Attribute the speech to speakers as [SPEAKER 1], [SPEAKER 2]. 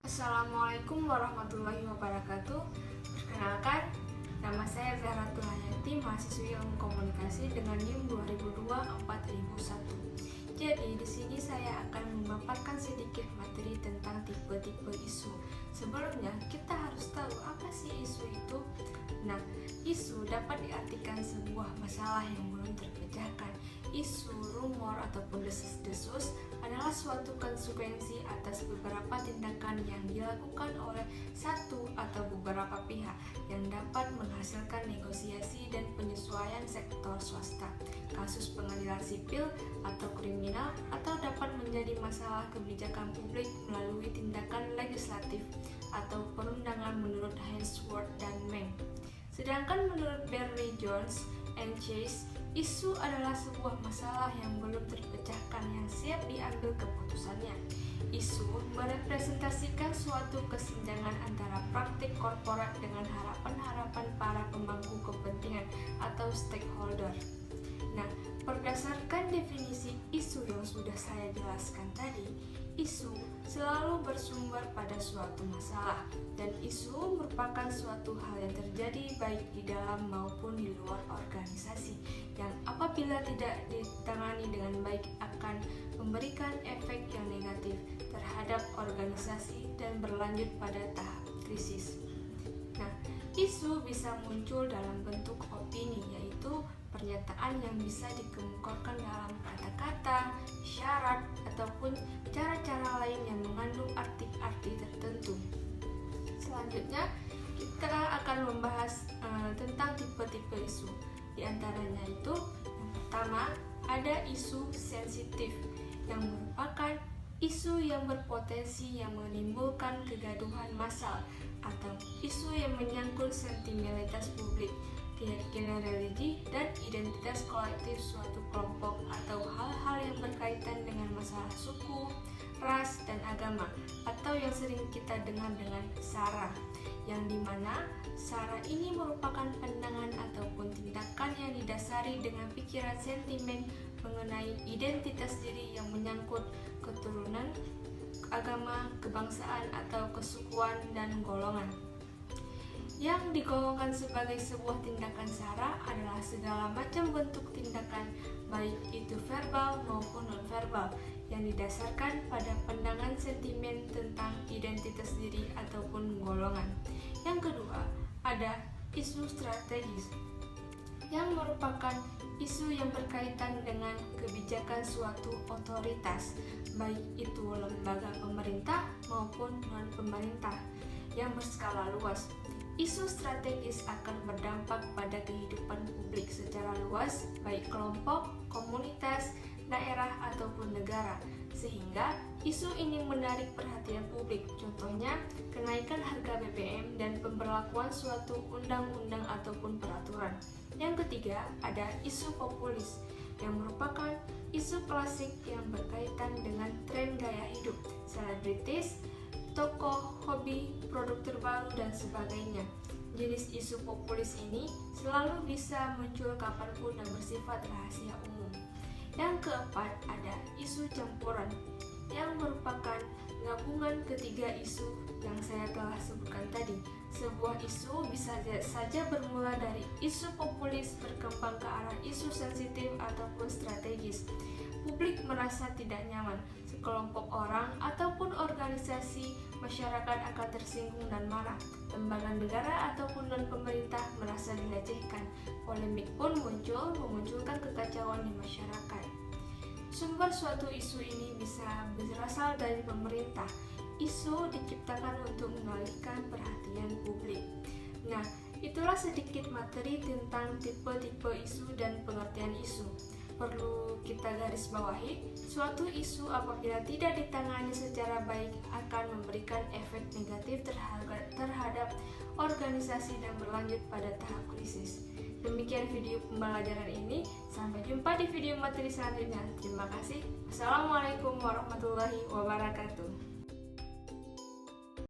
[SPEAKER 1] Assalamualaikum warahmatullahi wabarakatuh. Perkenalkan, nama saya Zahratul Hayati, mahasiswi Ilmu Komunikasi dengan NIM 2002-4001. Jadi, di sini saya akan memaparkan sedikit materi tentang tipe-tipe isu. Sebelumnya, kita harus tahu apa sih isu itu. Nah, isu dapat diartikan sebuah masalah yang belum terpecahkan. Isu, rumor, ataupun desas-desus adalah suatu konsekuensi atas beberapa tindakan yang dilakukan oleh satu atau beberapa pihak yang dapat menghasilkan negosiasi dan penyesuaian sektor swasta, kasus pengadilan sipil atau kriminal, atau dapat menjadi masalah kebijakan publik melalui tindakan legislatif atau perundangan menurut Hainsworth dan Meng. Sedangkan menurut Berry, Jones, and Chase, isu adalah sebuah masalah yang belum terpecahkan yang siap diambil keputusannya. Isu merepresentasikan suatu kesenjangan antara praktik korporat dengan harapan-harapan para pemangku kepentingan atau stakeholder. Nah, berdasarkan definisi isu yang sudah saya jelaskan tadi, isu selalu bersumber pada suatu masalah, dan isu merupakan suatu hal yang terjadi baik di dalam maupun di luar organisasi, yang apabila tidak ditangani dengan baik akan memberikan efek yang negatif terhadap organisasi dan berlanjut pada tahap krisis. Nah, isu bisa muncul dalam bentuk opini, yaitu pernyataan yang bisa dikemukakan dalam kata-kata, syarat, ataupun cara-cara lain yang mengandung arti-arti tertentu. Selanjutnya, kita akan membahas tentang tipe-tipe isu. Di antaranya itu, yang pertama, ada isu sensitif, yang merupakan isu yang berpotensi yang menimbulkan kegaduhan massal atau isu yang menyangkut sentimentalitas publik, keyakinan religi, dan identitas kolektif suatu kelompok atau hal-hal yang berkaitan dengan masalah suku, ras, dan agama, atau yang sering kita dengar dengan SARA, yang dimana SARA ini merupakan pandangan ataupun tindakan yang didasari dengan pikiran sentimen mengenai identitas diri yang menyangkut keturunan, agama, kebangsaan, atau kesukuan dan golongan. Yang digolongkan sebagai sebuah tindakan SARA adalah segala macam bentuk tindakan, baik itu verbal maupun non-verbal, yang didasarkan pada pandangan sentimen tentang identitas diri ataupun golongan. Yang kedua, ada isu strategis, yang merupakan isu yang berkaitan dengan kebijakan suatu otoritas, baik itu lembaga pemerintah maupun non-pemerintah, yang berskala luas. Isu strategis akan berdampak pada kehidupan publik secara luas, baik kelompok, komunitas, daerah, ataupun negara, sehingga isu ini menarik perhatian publik. Contohnya, kenaikan harga BBM dan pemberlakuan suatu undang-undang ataupun peraturan. Yang ketiga, ada isu populis, yang merupakan isu klasik yang berkaitan dengan tren gaya hidup, selebritis, tokoh, hobi, produk terbaru, dan sebagainya. Jenis isu populis ini selalu bisa muncul kapanpun dan bersifat rahasia umum. Yang keempat, ada isu campuran, yang merupakan gabungan ketiga isu yang saya telah sebutkan tadi. Sebuah isu bisa saja bermula dari isu populis berkembang ke arah isu sensitif ataupun strategis. Publik merasa tidak nyaman, sekelompok orang ataupun organisasi masyarakat akan tersinggung dan marah. Lembaga negara ataupun non-pemerintah merasa dilecehkan. Polemik pun muncul, memunculkan kekacauan di masyarakat. Sumber suatu isu ini bisa berasal dari pemerintah. Isu diciptakan untuk mengalihkan perhatian publik. Nah, itulah sedikit materi tentang tipe-tipe isu dan pengertian isu. Perlu kita garis bawahi, suatu isu apabila tidak ditangani secara baik akan memberikan efek negatif terhadap organisasi dan berlanjut pada tahap krisis. Demikian video pembelajaran ini, sampai jumpa di video materi selanjutnya. Terima kasih. Assalamualaikum warahmatullahi wabarakatuh.